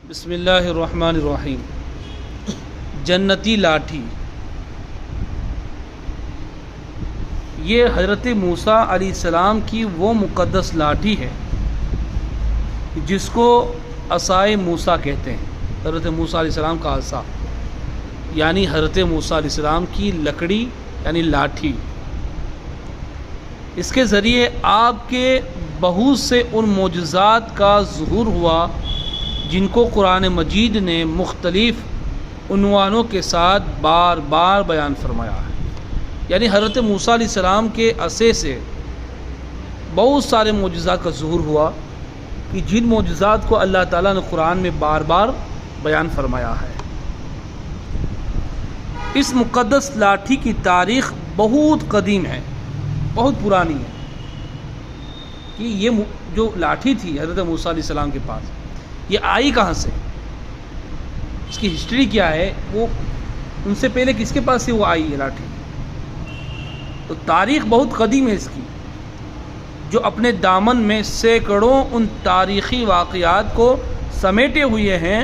بسم اللہ الرحمن الرحیم۔ جنتی لاٹھی، یہ حضرت موسیٰ علیہ السلام کی وہ مقدس لاٹھی ہے جس کو عصائے موسیٰ کہتے ہیں۔ حضرت موسیٰ علیہ السلام کا عصا یعنی حضرت موسیٰ علیہ السلام کی لکڑی یعنی لاٹھی۔ اس کے ذریعے آپ کے بہت سے ان معجزات کا ظہور ہوا جن کو قرآن مجید نے مختلف عنوانوں کے ساتھ بار بار بیان فرمایا ہے۔ یعنی حضرت موسیٰ علیہ السلام کے عصے سے بہت سارے معجزات کا ظہور ہوا کہ جن معجزات کو اللہ تعالیٰ نے قرآن میں بار بار بیان فرمایا ہے۔ اس مقدس لاٹھی کی تاریخ بہت قدیم ہے، بہت پرانی ہے کہ یہ جو لاٹھی تھی حضرت موسیٰ علیہ السلام کے پاس، یہ آئی کہاں سے، اس کی ہسٹری کیا ہے، وہ ان سے پہلے کس کے پاس سے وہ آئی یہ لاٹھی۔ تو تاریخ بہت قدیم ہے اس کی، جو اپنے دامن میں سینکڑوں ان تاریخی واقعات کو سمیٹے ہوئے ہیں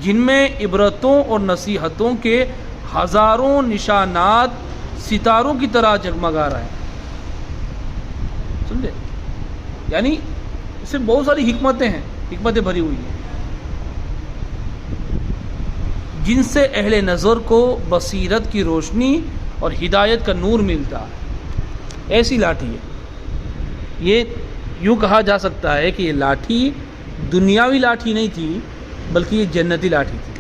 جن میں عبرتوں اور نصیحتوں کے ہزاروں نشانات ستاروں کی طرح جگمگا رہے ہیں۔ سمجھے؟ یعنی اس سے بہت ساری حکمتیں بھری ہوئی ہیں جن سے اہل نظر کو بصیرت کی روشنی اور ہدایت کا نور ملتا ہے۔ ایسی لاٹھی ہے یہ، یوں کہا جا سکتا ہے کہ یہ لاٹھی دنیاوی لاٹھی نہیں تھی بلکہ یہ جنتی لاٹھی تھی۔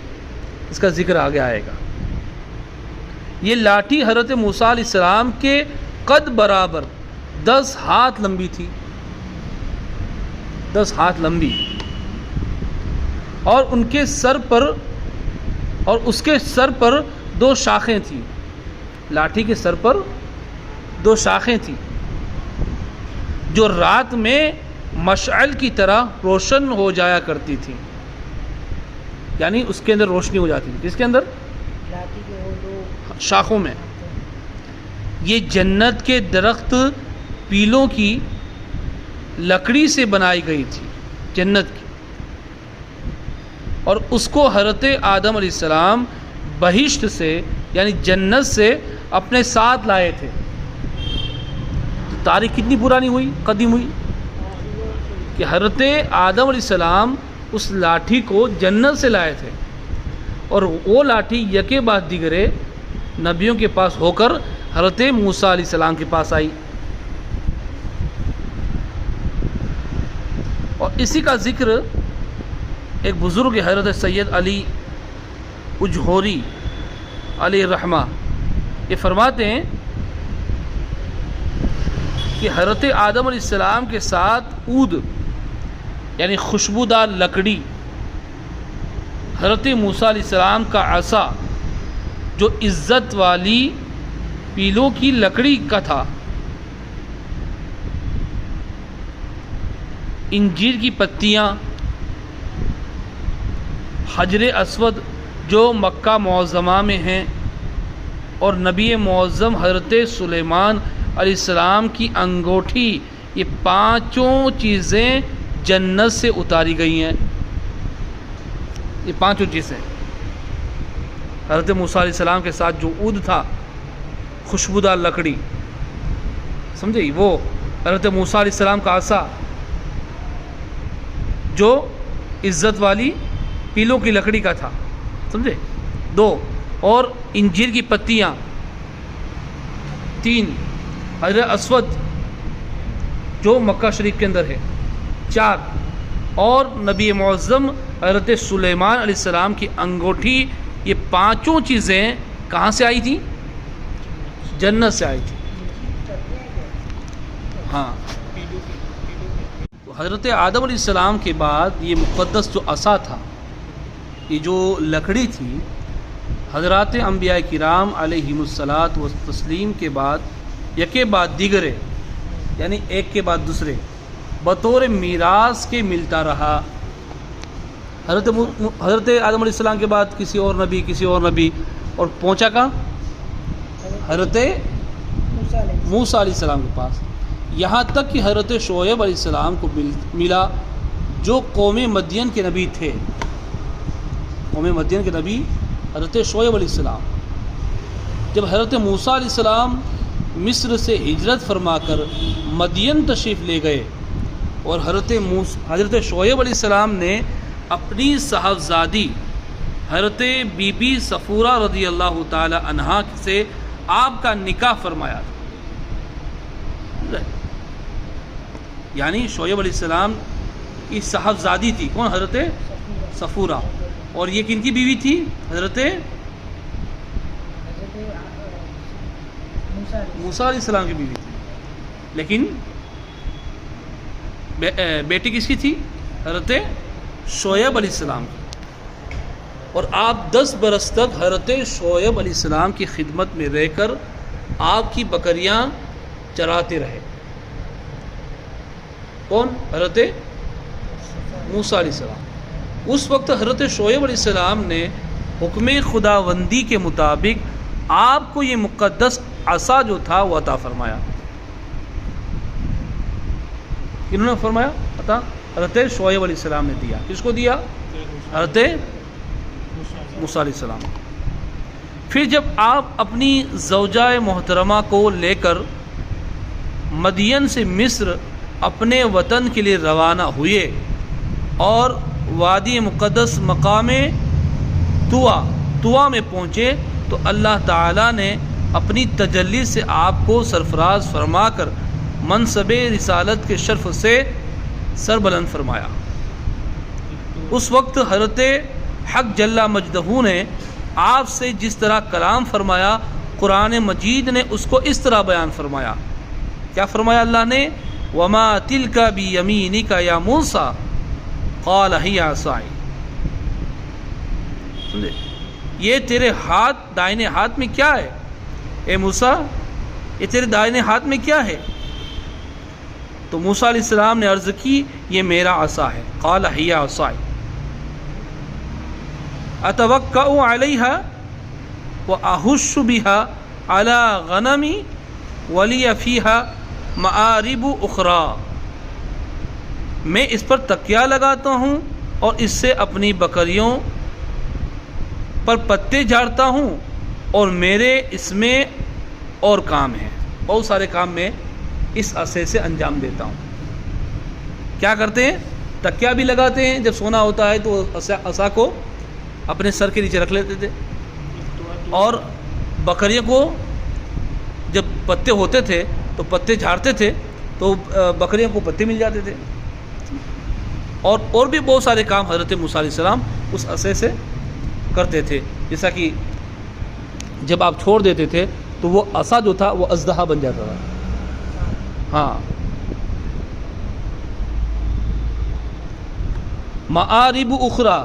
اس کا ذکر آگے آئے گا۔ یہ لاٹھی حضرت موسیٰ علیہ السلام کے قد برابر 10 ہاتھ لمبی تھی، 10 ہاتھ لمبی، اور ان کے سر پر اور اس کے سر پر 2 شاخیں تھیں۔ لاٹھی کے سر پر 2 شاخیں تھیں جو رات میں مشعل کی طرح روشن ہو جایا کرتی تھیں، یعنی اس کے اندر روشنی ہو جاتی تھی۔ کس کے اندر؟ لاٹھی کے وہ 2 شاخوں میں۔ یہ جنت کے درخت پیلوں کی لکڑی سے بنائی گئی تھی، جنت کی، اور اس کو حضرت آدم علیہ السلام بہشت سے یعنی جنت سے اپنے ساتھ لائے تھے۔ تو تاریخ کتنی پرانی ہوئی، قدیم ہوئی، کہ حضرت آدم علیہ السلام اس لاٹھی کو جنت سے لائے تھے، اور وہ لاٹھی یکے بعد دیگرے نبیوں کے پاس ہو کر حضرت موسیٰ علیہ السلام کے پاس آئی۔ اور اسی کا ذکر ایک بزرگ حضرت سید علی اجہوری علیہ الرحمہ یہ فرماتے ہیں کہ حضرت آدم علیہ السلام کے ساتھ عود یعنی خوشبودار لکڑی، حضرت موسیٰ علیہ السلام کا عصا جو عزت والی پیلوں کی لکڑی کا تھا، انجیر کی پتیاں، حجر اسود جو مکہ معظمہ میں ہیں، اور نبی معظم حضرت سلیمان علیہ السلام کی انگوٹھی، یہ 5 چیزیں جنت سے اتاری گئی ہیں۔ یہ 5 چیزیں حضرت موسیٰ علیہ السلام کے ساتھ جو عود تھا، خوشبودار لکڑی، سمجھے، وہ حضرت موسیٰ علیہ السلام کا عصا جو عزت والی پیلوں کی لکڑی کا تھا، سمجھے، 2، اور انجیر کی پتیاں 3، حجر اسود جو مکہ شریف کے اندر ہے 4، اور نبی معظم حضرت سلیمان علیہ السلام کی انگوٹھی، یہ 5 چیزیں کہاں سے آئی تھیں؟ جنت سے آئی تھی۔ ہاں، حضرت آدم علیہ السلام کے بعد یہ مقدس جو عصا تھا، یہ جو لکڑی تھی، حضرات انبیاء کرام علیہم الصلاۃ والتسلیم کے بعد یکے بعد دیگرے یعنی ایک کے بعد دوسرے بطور میراث کے ملتا رہا۔ حضرت آدم علیہ السلام کے بعد کسی اور نبی اور پہنچا کہاں؟ حضرت موسیٰ علیہ السلام کے پاس، یہاں تک کہ حضرت شعیب علیہ السلام کو ملا جو قوم مدین کے نبی تھے، قوم مدین کے نبی حضرت شعیب علیہ السلام، جب حضرت موسیٰ علیہ السلام مصر سے ہجرت فرما کر مدین تشریف لے گئے اور حضرت شعیب علیہ السلام نے اپنی صاحبزادی حضرت بی بی صفورہ رضی اللہ تعالی عنہا سے آپ کا نکاح فرمایا، یعنی شعیب علیہ السلام کی صاحبزادی تھی کون؟ حضرت صفورہ، اور یہ کن کی بیوی تھی؟ حضرت موسیٰ علیہ السلام کی بیوی تھی، لیکن بیٹی کس کی تھی؟ حضرت شعیب علیہ السلام کی، اور آپ 10 برس تک حضرت شعیب علیہ السلام کی خدمت میں رہ کر آپ کی بکریاں چراتے رہے۔ کون؟ حضرت موسیٰ علیہ السلام۔ اس وقت حضرت شعیب علیہ السلام نے حکم خداوندی کے مطابق آپ کو یہ مقدس عصا جو تھا وہ عطا فرمایا۔ انہوں نے فرمایا عطا؟ حضرت شعیب علیہ السلام نے دیا۔ کس کو دیا؟ حضرت موسیٰ علیہ السلام۔ پھر جب آپ اپنی زوجہ محترمہ کو لے کر مدین سے مصر اپنے وطن کے لیے روانہ ہوئے اور وادی مقدس مقام طوا میں پہنچے تو اللہ تعالیٰ نے اپنی تجلی سے آپ کو سرفراز فرما کر منصب رسالت کے شرف سے سربلند فرمایا۔ اس وقت حضرت حق جل مجدہ نے آپ سے جس طرح کلام فرمایا، قرآن مجید نے اس کو اس طرح بیان فرمایا۔ کیا فرمایا اللہ نے؟ وَمَا تِلْكَ بِيَمِينِكَ يَا مُوسَىٰ قَالَ هِيَ عَصَايَ۔ سمجھے؟ یہ تیرے ہاتھ دائنے ہاتھ میں کیا ہے اے موسیٰ؟ یہ تیرے دائنے ہاتھ میں کیا ہے؟ تو موسیٰ علیہ السلام نے عرض کی یہ میرا عصا ہے۔ قَالَ هِيَ عَصَايَ أَتَوَكَّأُ عَلَيْهَا وَأَهُشُّ بِهَا عَلَى غَنَمِي وَلِيَ فِيهَا مَآرِبُ أُخْرَى۔ میں اس پر تکیہ لگاتا ہوں اور اس سے اپنی بکریوں پر پتے جھاڑتا ہوں، اور میرے اس میں اور کام ہیں، بہت سارے کام میں اس عصے سے انجام دیتا ہوں۔ کیا کرتے ہیں؟ تکیہ بھی لگاتے ہیں، جب سونا ہوتا ہے تو عصا کو اپنے سر کے نیچے رکھ لیتے تھے، اور بکریوں کو جب پتے ہوتے تھے تو پتے جھاڑتے تھے تو بکریوں کو پتے مل جاتے تھے، اور بھی بہت سارے کام حضرت موسیٰ علیہ السلام اس عصے سے کرتے تھے، جیسا کہ جب آپ چھوڑ دیتے تھے تو وہ عصا جو تھا وہ اژدہا بن جاتا تھا۔ ہاں، مآرب اخرى،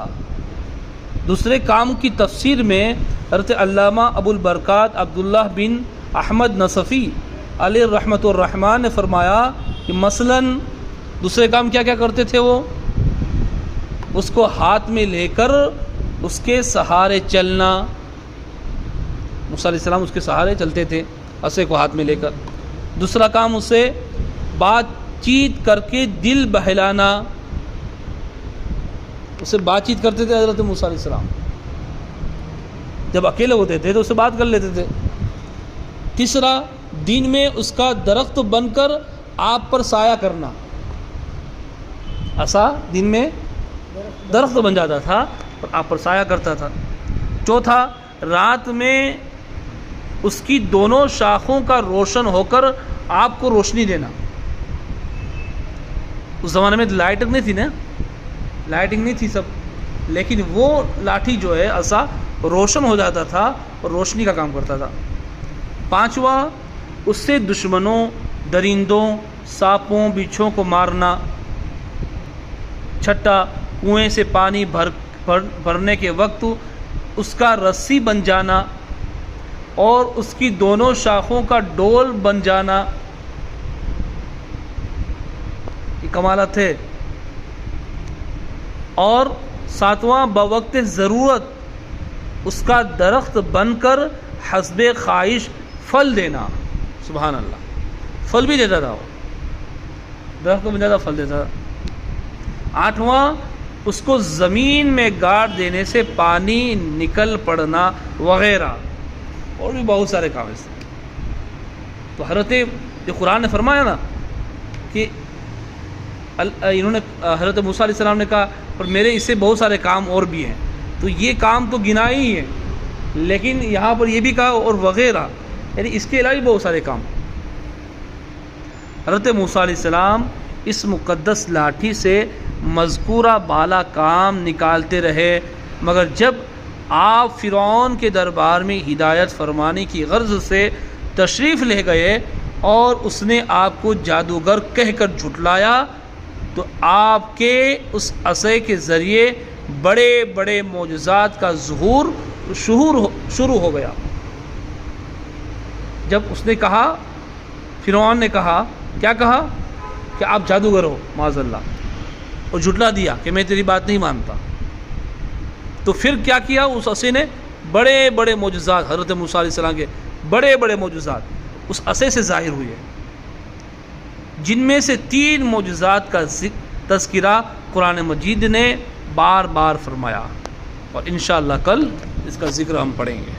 دوسرے کام کی تفسیر میں حضرت علامہ ابو البرکات عبداللہ بن احمد نصفی علیہ رحمۃ الرحمن نے فرمایا کہ مثلاً دوسرے کام کیا کیا کرتے تھے؟ وہ اس کو ہاتھ میں لے کر اس کے سہارے چلنا، موسیٰ علیہ السلام اس کے سہارے چلتے تھے عصے کو ہاتھ میں لے کر۔ دوسرا کام اسے بات چیت کر کے دل بہلانا، اسے بات چیت کرتے تھے حضرت موسیٰ علیہ السلام، جب اکیلے ہوتے تھے تو اسے بات کر لیتے تھے۔ تیسرا، دن میں اس کا درخت بن کر آپ پر سایہ کرنا، عصا دن میں درخت بن جاتا تھا اور آپ پر سایہ کرتا تھا۔ چوتھا، رات میں اس کی دونوں شاخوں کا روشن ہو کر آپ کو روشنی دینا۔ اس زمانے میں لائٹنگ نہیں تھی نا، لائٹنگ نہیں تھی سب، لیکن وہ لاٹھی جو ہے عصا روشن ہو جاتا تھا اور روشنی کا کام کرتا تھا۔ پانچواں، اس سے دشمنوں، درندوں، سانپوں، بچھوں کو مارنا۔ چھٹا، کنویں سے پانی بھرنے کے وقت اس کا رسی بن جانا اور اس کی دونوں شاخوں کا ڈول بن جانا، یہ کمالات ہے۔ اور ساتواں، بوقت ضرورت اس کا درخت بن کر حسب خواہش پھل دینا۔ سبحان اللہ، پھل بھی دیتا تھا وہ، درخت بن جاتا پھل دیتا تھا۔ آٹھواں، اس کو زمین میں گاڑ دینے سے پانی نکل پڑنا وغیرہ، اور بھی بہت سارے کام اس طرح۔ تو حضرت جو قرآن نے فرمایا نا کہ انہوں نے حضرت موسیٰ علیہ السلام نے کہا اور میرے اس سے بہت سارے کام اور بھی ہیں، تو یہ کام تو گنا ہی ہے، لیکن یہاں پر یہ بھی کہا اور وغیرہ، یعنی اس کے علاوہ بھی بہت سارے کام۔ حضرت موسیٰ علیہ السلام اس مقدس لاٹھی سے مذکورہ بالا کام نکالتے رہے، مگر جب آپ فرعون کے دربار میں ہدایت فرمانے کی غرض سے تشریف لے گئے اور اس نے آپ کو جادوگر کہہ کر جھٹلایا، تو آپ کے اس عصا کے ذریعے بڑے بڑے معجزات کا ظہور شروع ہو گیا۔ جب اس نے کہا، فرعون نے کہا، کیا کہا کہ آپ جادوگر ہو معاذ اللہ، اور جھٹلا دیا کہ میں تیری بات نہیں مانتا، تو پھر کیا کیا اس عصا نے؟ بڑے بڑے معجزات، حضرت موسیٰ علیہ السلام کے بڑے بڑے معجزات اس عصا سے ظاہر ہوئے، جن میں سے 3 معجزات کا تذکرہ قرآن مجید نے بار بار فرمایا، اور انشاءاللہ کل اس کا ذکر ہم پڑھیں گے۔